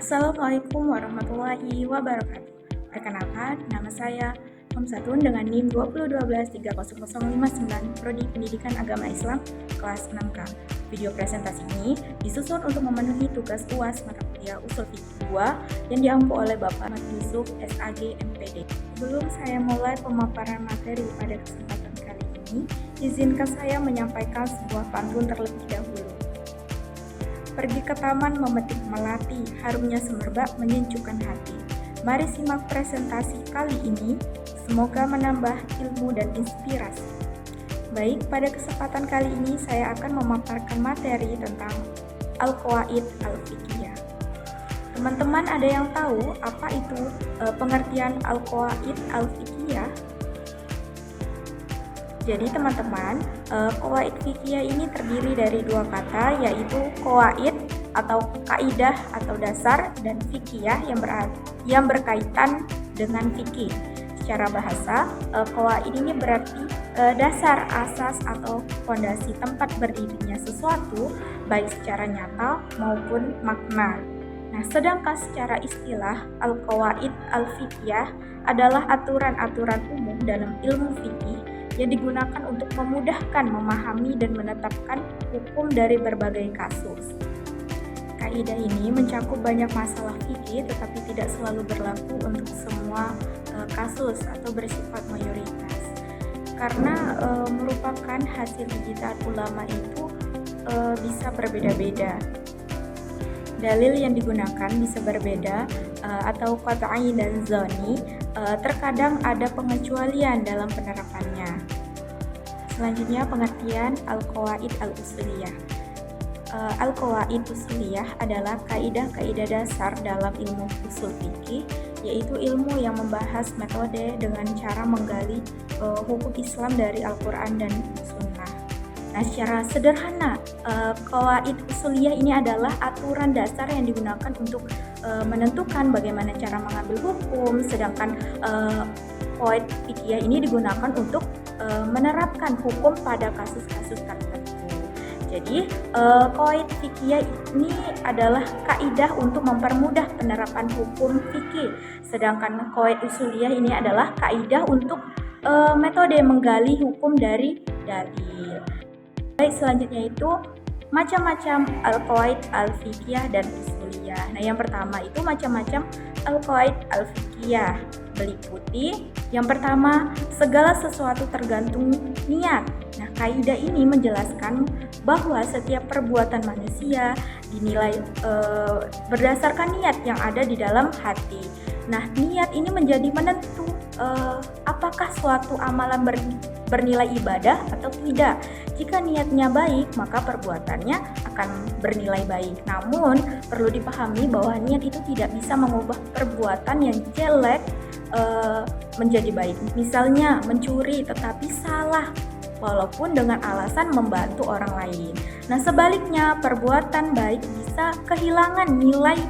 Assalamualaikum warahmatullahi wabarakatuh. Perkenalkan, nama saya Hamsatun dengan NIM 202130059 Prodi Pendidikan Agama Islam kelas 6K. Video presentasi ini disusun untuk memenuhi tugas UAS mata kuliah Ushul Fiqih 2 yang diampu oleh Bapak Ahmad Yusuf SAG MPD. Sebelum saya mulai pemaparan materi pada kesempatan kali ini, izinkan saya menyampaikan sebuah pantun terlebih dahulu. Pergi ke taman memetik melati, harumnya semerbak menyejukkan hati. Mari simak presentasi kali ini, semoga menambah ilmu dan inspirasi. Baik, pada kesempatan kali ini saya akan memaparkan materi tentang Al-Qawaid Al-Fiqhiyah. Teman-teman ada yang tahu apa itu pengertian Al-Qawaid Al-Fiqhiyah? Jadi teman-teman, qawaid fikih ini terdiri dari dua kata, yaitu qawaid atau kaidah atau dasar dan fikih yang berkaitan dengan fikih. Secara bahasa, qawaid ini berarti dasar, asas atau fondasi tempat berdirinya sesuatu, baik secara nyata maupun makna. Nah, sedangkan secara istilah, al-qawaid al-fiqhiyah adalah aturan-aturan umum dalam ilmu fikih yang digunakan untuk memudahkan memahami dan menetapkan hukum dari berbagai kasus. Kaidah ini mencakup banyak masalah fikih tetapi tidak selalu berlaku untuk semua kasus atau bersifat mayoritas. Karena merupakan hasil ijtihad ulama itu bisa berbeda-beda. Dalil yang digunakan bisa berbeda atau qat'i dan zoni, terkadang ada pengecualian dalam penerapannya. Selanjutnya pengertian al-qawaid al-usuliyah. Al-qawaid usuliyah adalah kaidah-kaidah dasar dalam ilmu usul fikih, yaitu ilmu yang membahas metode dengan cara menggali hukum Islam dari Al-Quran dan Sunnah. Nah, secara sederhana, qawaid usuliyah ini adalah aturan dasar yang digunakan untuk menentukan bagaimana cara mengambil hukum, sedangkan qawaid fikih ini digunakan untuk menerapkan hukum pada kasus-kasus tertentu. Jadi, qawaid fikih ini adalah kaidah untuk mempermudah penerapan hukum fikih, sedangkan qawaid usuliyah ini adalah kaidah untuk metode menggali hukum dari dalil. Baik, selanjutnya itu macam-macam al-qawaid al-fiqhiyah dan usuliyah. Nah, yang pertama itu macam-macam al-qawaid al-fiqhiyah meliputi yang pertama, segala sesuatu tergantung niat. Nah, kaidah ini menjelaskan bahwa setiap perbuatan manusia dinilai berdasarkan niat yang ada di dalam hati. Nah, niat ini menjadi menentu apakah suatu amalan bernilai ibadah atau tidak. Jika niatnya baik, maka perbuatannya akan bernilai baik. Namun, perlu dipahami bahwa niat itu tidak bisa mengubah perbuatan yang jelek menjadi baik. Misalnya, mencuri tetapi salah, walaupun dengan alasan membantu orang lain. Nah, sebaliknya, perbuatan baik bisa kehilangan nilai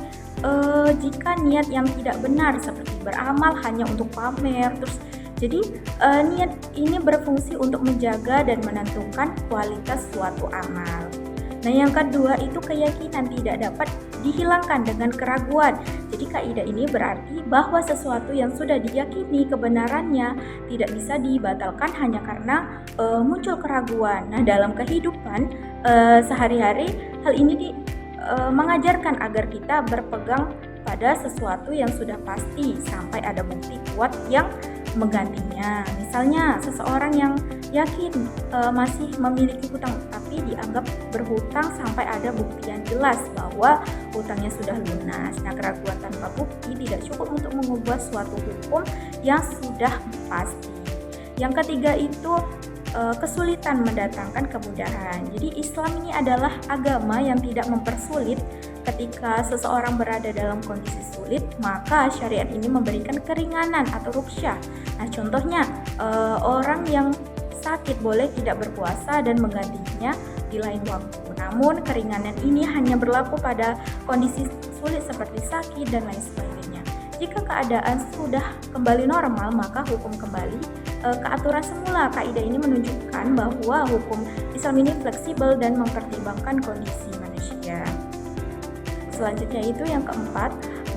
jika niat yang tidak benar, seperti beramal hanya untuk pamer. Jadi niat ini berfungsi untuk menjaga dan menentukan kualitas suatu amal. Nah, yang kedua itu keyakinan tidak dapat dihilangkan dengan keraguan. Jadi kaidah ini berarti bahwa sesuatu yang sudah diyakini kebenarannya tidak bisa dibatalkan hanya karena muncul keraguan. Nah, dalam kehidupan sehari-hari hal ini mengajarkan agar kita berpegang pada sesuatu yang sudah pasti sampai ada bukti kuat yang menggantinya. Misalnya seseorang yang yakin masih memiliki hutang tapi dianggap berhutang sampai ada bukti yang jelas bahwa hutangnya sudah lunas. Nah, keraguan tanpa bukti tidak cukup untuk mengubah suatu hukum yang sudah pasti. Yang ketiga itu kesulitan mendatangkan kemudahan. Jadi Islam ini adalah agama yang tidak mempersulit. Ketika seseorang berada dalam kondisi sulit, maka syariat ini memberikan keringanan atau ruksyah. Nah, contohnya orang yang sakit boleh tidak berpuasa dan menggantinya di lain waktu. Namun keringanan ini hanya berlaku pada kondisi sulit seperti sakit dan lain sebagainya. Jika keadaan sudah kembali normal, maka hukum kembali ke aturan semula. Kaidah ini menunjukkan bahwa hukum Islam ini fleksibel dan mempertimbangkan kondisi manusia. selanjutnya itu yang keempat,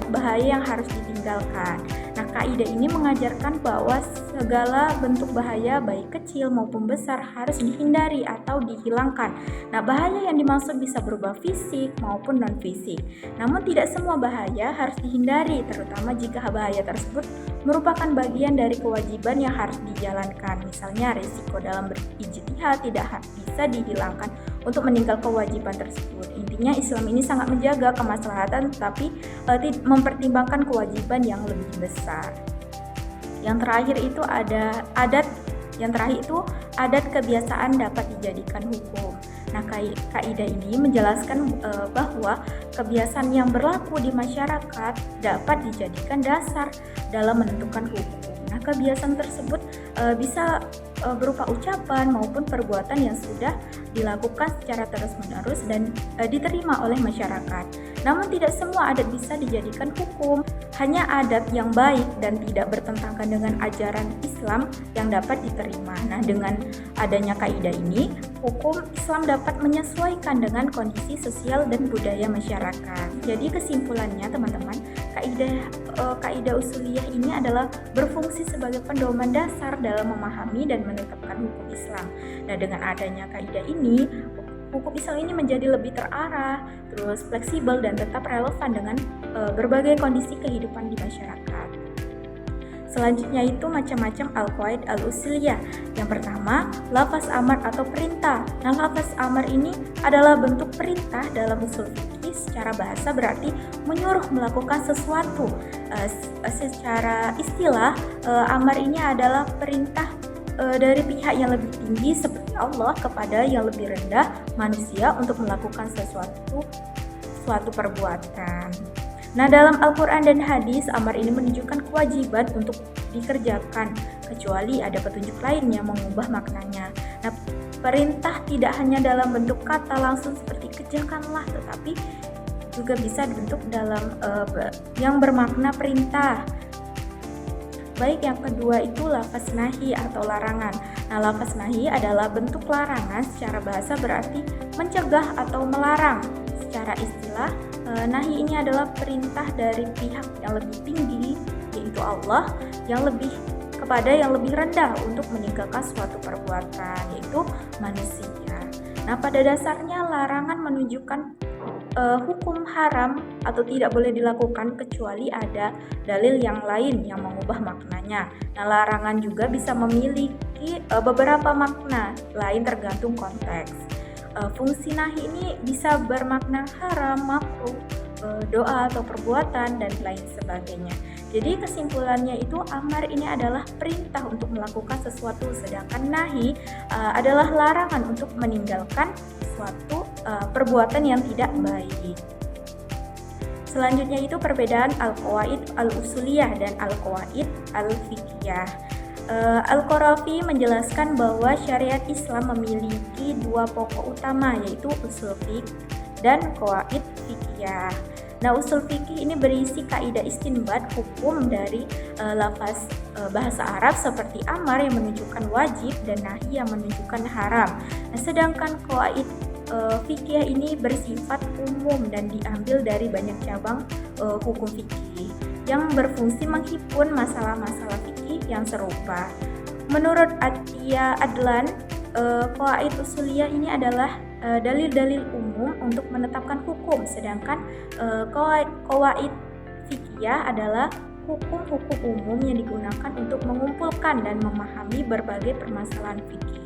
bahaya yang harus ditinggalkan. Nah, kaidah ini mengajarkan bahwa segala bentuk bahaya baik kecil maupun besar harus dihindari atau dihilangkan. Nah, bahaya yang dimaksud bisa berupa fisik maupun non-fisik. Namun tidak semua bahaya harus dihindari, terutama jika bahaya tersebut merupakan bagian dari kewajiban yang harus dijalankan. Misalnya, risiko dalam berijtihad tidak bisa dihilangkan untuk meninggal kewajiban tersebut. Intinya Islam ini sangat menjaga kemaslahatan tetapi mempertimbangkan kewajiban yang lebih besar. Yang terakhir itu adat kebiasaan dapat dijadikan hukum. Nah, kaidah ini menjelaskan bahwa kebiasaan yang berlaku di masyarakat dapat dijadikan dasar dalam menentukan hukum. Nah, kebiasaan tersebut bisa berupa ucapan maupun perbuatan yang sudah dilakukan secara terus-menerus dan diterima oleh masyarakat. Namun tidak semua adat bisa dijadikan hukum, hanya adat yang baik dan tidak bertentangan dengan ajaran Islam yang dapat diterima. Nah, dengan adanya kaidah ini, hukum Islam dapat menyesuaikan dengan kondisi sosial dan budaya masyarakat. Jadi kesimpulannya teman-teman, kaidah usuliyah ini adalah berfungsi sebagai pedoman dasar dalam memahami dan menetapkan hukum Islam. Nah, dengan adanya kaidah ini, hukum Islam ini menjadi lebih terarah, terus fleksibel dan tetap relevan dengan berbagai kondisi kehidupan di masyarakat. Selanjutnya itu macam-macam al-qawaid al-usuliyah. Yang pertama, lafaz amar atau perintah. Nah, lafaz amar ini adalah bentuk perintah dalam usul fikih. Secara bahasa berarti menyuruh melakukan sesuatu. Secara istilah, amar ini adalah perintah dari pihak yang lebih tinggi seperti Allah kepada yang lebih rendah manusia untuk melakukan suatu perbuatan. Nah, dalam Al-Quran dan hadis, amar ini menunjukkan kewajiban untuk dikerjakan, kecuali ada petunjuk lain yang mengubah maknanya. Nah, perintah tidak hanya dalam bentuk kata langsung seperti kerjakanlah, tetapi juga bisa dibentuk dalam yang bermakna perintah. Baik, yang kedua itu lafaz nahi atau larangan. Nah, lafaz nahi adalah bentuk larangan, secara bahasa berarti mencegah atau melarang. Secara istilah, nahi ini adalah perintah dari pihak yang lebih tinggi, yaitu Allah, yang lebih kepada yang lebih rendah untuk meninggalkan suatu perbuatan, yaitu manusia. Nah, pada dasarnya larangan menunjukkan hukum haram atau tidak boleh dilakukan kecuali ada dalil yang lain yang mengubah maknanya. Nah, larangan juga bisa memiliki beberapa makna lain tergantung konteks. Fungsi nahi ini bisa bermakna haram, makruh, doa atau perbuatan dan lain sebagainya. Jadi kesimpulannya itu amar ini adalah perintah untuk melakukan sesuatu, sedangkan nahi adalah larangan untuk meninggalkan suatu perbuatan yang tidak baik. Selanjutnya itu perbedaan al-qawaid al-usuliyah dan al-qawaid al-fiqhiyah. Al-Qarafi menjelaskan bahwa syariat Islam memiliki dua pokok utama, yaitu usul fiqh dan qawaid fiqhiyah. Nah, usul fikih ini berisi kaidah istinbat hukum dari lafaz bahasa Arab seperti amar yang menunjukkan wajib dan nahi yang menunjukkan haram. Nah, sedangkan qawaid fikih ini bersifat umum dan diambil dari banyak cabang hukum fikih yang berfungsi menghimpun masalah-masalah fikih yang serupa. Menurut Atiyah Adlan, qawaid usuliyah ini adalah dalil-dalil umum untuk menetapkan hukum, sedangkan qawaid fikih adalah hukum-hukum umum yang digunakan untuk mengumpulkan dan memahami berbagai permasalahan fikih.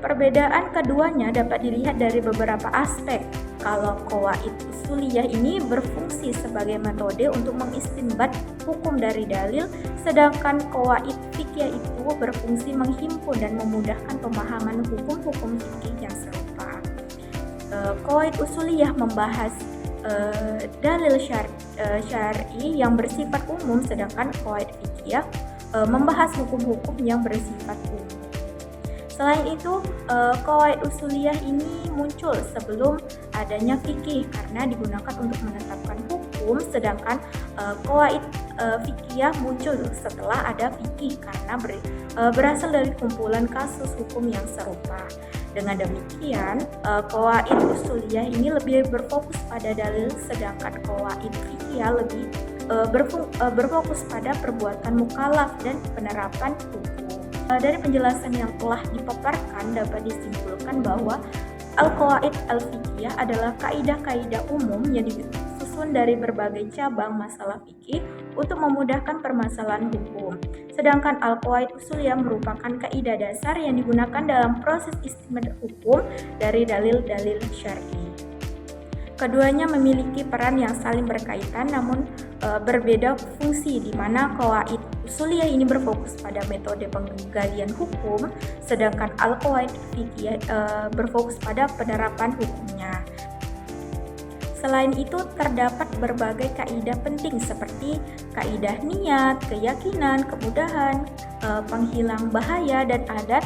Perbedaan keduanya dapat dilihat dari beberapa aspek. Kalau qawaid usuliyah ini berfungsi sebagai metode untuk mengistinbat hukum dari dalil, sedangkan qawaid fikih itu berfungsi menghimpun dan memudahkan pemahaman hukum-hukum fikih yang serupa. Qawaid usuliyah membahas dalil syar'i yang bersifat umum, sedangkan qawaid fikih membahas hukum-hukum yang bersifat umum. Selain itu, qawaid usuliyah ini muncul sebelum adanya fikih karena digunakan untuk menetapkan hukum, sedangkan qawaid fikih muncul setelah ada fikih karena berasal dari kumpulan kasus hukum yang serupa. Dengan demikian, qawaid usuliyah ini lebih berfokus pada dalil, sedangkan qawaid fiqhiyah lebih berfokus pada perbuatan mukallaf dan penerapan hukum. Dari penjelasan yang telah dipaparkan dapat disimpulkan bahwa al-qawaid al-fiqhiyah adalah kaidah-kaidah umum yang disusun dari berbagai cabang masalah fikih untuk memudahkan permasalahan hukum. Sedangkan al-qawaid usuliyah merupakan kaidah dasar yang digunakan dalam proses istinbat hukum dari dalil-dalil syar'i. Keduanya memiliki peran yang saling berkaitan namun berbeda fungsi, di mana qawaid usuliyah ini berfokus pada metode penggalian hukum, sedangkan al-qawaid fiqhiyah berfokus pada penerapan hukumnya. Selain itu, terdapat berbagai kaidah penting seperti kaidah niat, keyakinan, kemudahan, penghilang bahaya, dan adat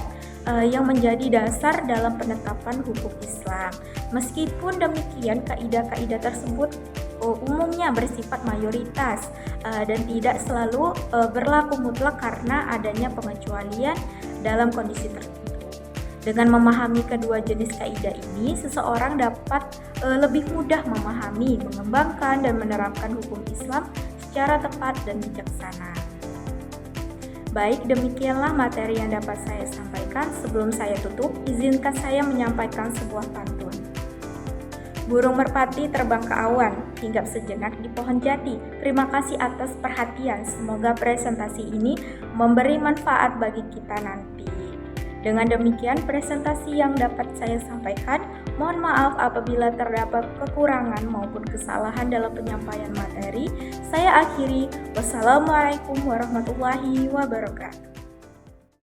yang menjadi dasar dalam penetapan hukum Islam. Meskipun demikian, kaidah-kaidah tersebut umumnya bersifat mayoritas dan tidak selalu berlaku mutlak karena adanya pengecualian dalam kondisi tertentu. Dengan memahami kedua jenis kaidah ini, seseorang dapat lebih mudah memahami, mengembangkan, dan menerapkan hukum Islam secara tepat dan bijaksana. Baik, demikianlah materi yang dapat saya sampaikan. Sebelum saya tutup, izinkan saya menyampaikan sebuah pantun. Burung merpati terbang ke awan, hinggap sejenak di pohon jati. Terima kasih atas perhatian. Semoga presentasi ini memberi manfaat bagi kita nanti. Dengan demikian, presentasi yang dapat saya sampaikan. Mohon maaf apabila terdapat kekurangan maupun kesalahan dalam penyampaian materi. Saya akhiri. Wassalamualaikum warahmatullahi wabarakatuh.